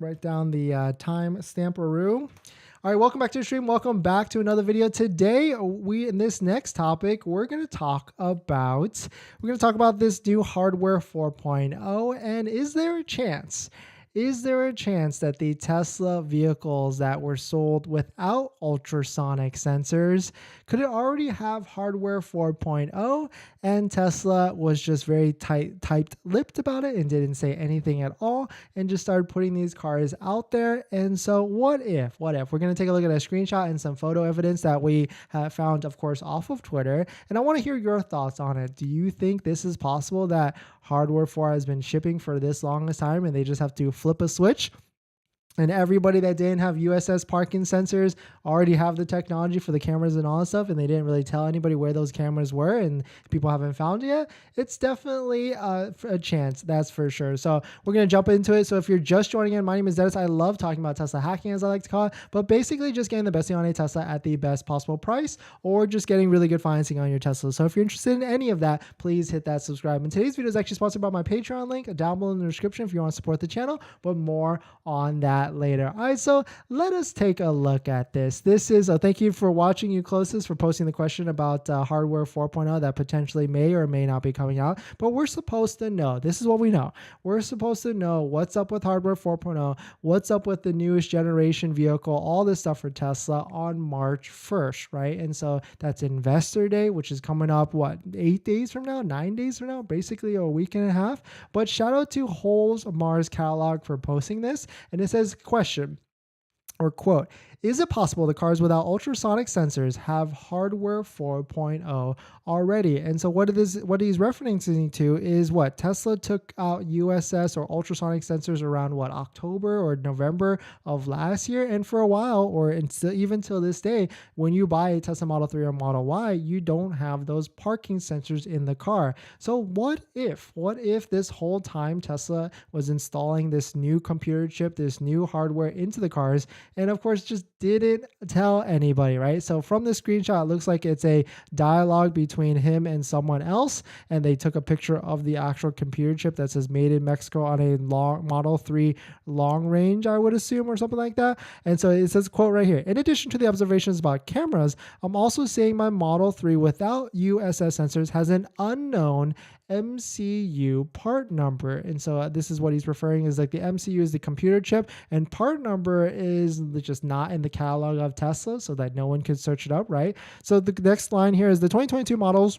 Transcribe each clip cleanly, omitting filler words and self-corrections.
Write down the time stamperoo. All right, welcome back to the stream. Welcome back to another video. Today, in this next topic, we're going to talk about this new hardware 4.0, and is there a chance that the Tesla vehicles that were sold without ultrasonic sensors could it already have hardware 4.0, and Tesla was just very tight-lipped about it and didn't say anything at all and just started putting these cars out there? And so what if? We're going to take a look at a screenshot and some photo evidence that we have found, of course, off of Twitter, and I want to hear your thoughts on it. Do you think this is possible, that hardware 4 has been shipping for this longest time and they just have to flip a switch? And everybody that didn't have USS parking sensors already have the technology for the cameras and all that stuff, and they didn't really tell anybody where those cameras were, and people haven't found it yet. It's definitely a chance, that's for sure. So we're going to jump into it. So if you're just joining in, my name is Dennis. I love talking about Tesla hacking, as I like to call it, but basically just getting the best thing on a Tesla at the best possible price, or just getting really good financing on your Tesla. So if you're interested in any of that, please hit that subscribe. And today's video is actually sponsored by my Patreon link down below in the description if you want to support the channel, but more on that later. All right, so let us take a look at this. This is thank you for watching, you closest, for posting the question about hardware 4.0 that potentially may or may not be coming out, but we're supposed to know. This is what we know. We're supposed to know what's up with hardware 4.0, what's up with the newest generation vehicle, all this stuff for Tesla on March 1st, right? And so that's Investor Day, which is coming up, what, 8 days from now, 9 days from now, basically a week and a half. But shout out to Holes Mars Catalog for posting this, and it says, question or quote, is it possible the cars without ultrasonic sensors have hardware 4.0 already? And so what he's referencing to is what Tesla took out USS or ultrasonic sensors around what, October or November of last year. And for a while, or even till this day, when you buy a Tesla Model 3 or Model Y, you don't have those parking sensors in the car. So what if this whole time Tesla was installing this new computer chip, this new hardware into the cars, and of course just didn't tell anybody, right? So from the screenshot, it looks like it's a dialogue between him and someone else, and they took a picture of the actual computer chip that says made in Mexico on a Model 3 long range, I would assume, or something like that. And so it says, quote right here, in addition to the observations about cameras, I'm also seeing my Model 3 without USS sensors has an unknown MCU part number. And so this is what he's referring is like the MCU is the computer chip, and part number is just not in the catalog of Tesla, so that no one could search it up, right? So the next line here is the 2022 models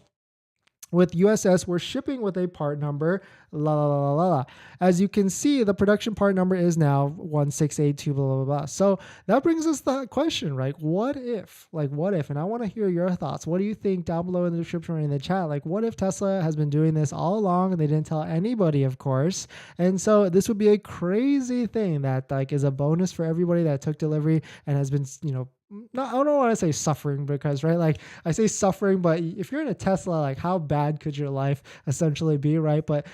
with USS were shipping with a part number, la la la la la. As you can see, the production part number is now 1682, blah, blah, blah. So that brings us to that question, right? What if? And I want to hear your thoughts. What do you think down below in the description or in the chat? Like, what if Tesla has been doing this all along and they didn't tell anybody, of course? And so this would be a crazy thing that like is a bonus for everybody that took delivery and has been, I don't want to say suffering, because, right, like I say suffering, but if you're in a Tesla, like how bad could your life essentially be, right? But,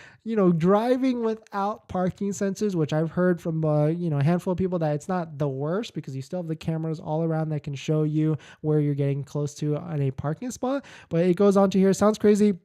driving without parking sensors, which I've heard from, a handful of people that it's not the worst, because you still have the cameras all around that can show you where you're getting close to on a parking spot. But it goes on to here, sounds crazy,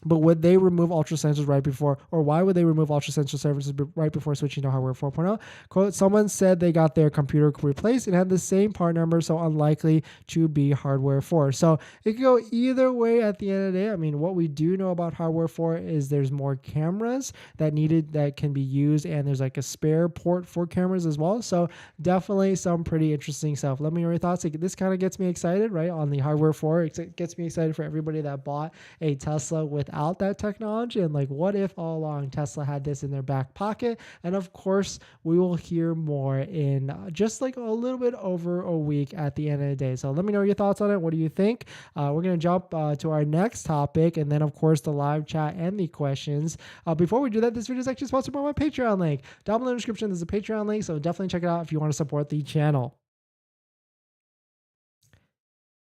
but would they remove ultra sensors right before, or why would they remove ultra sensor services right before switching to hardware 4.0? Quote, someone said they got their computer replaced and had the same part number, so unlikely to be hardware 4. So it could go either way at the end of the day. I mean, what we do know about hardware 4 is there's more cameras that can be used, and there's like a spare port for cameras as well. So definitely some pretty interesting stuff. Let me know your thoughts. Like, this kind of gets me excited, right? On the hardware 4, it gets me excited for everybody that bought a Tesla without that technology, and like, what if all along Tesla had this in their back pocket? And of course, we will hear more in just like a little bit over a week at the end of the day. So let me know your thoughts on it. What do you think? We're going to jump to our next topic, and then of course the live chat and the questions. Before we do that, this video is actually sponsored by my Patreon link. Down below in the description, there's a Patreon link, so definitely check it out if you want to support the channel.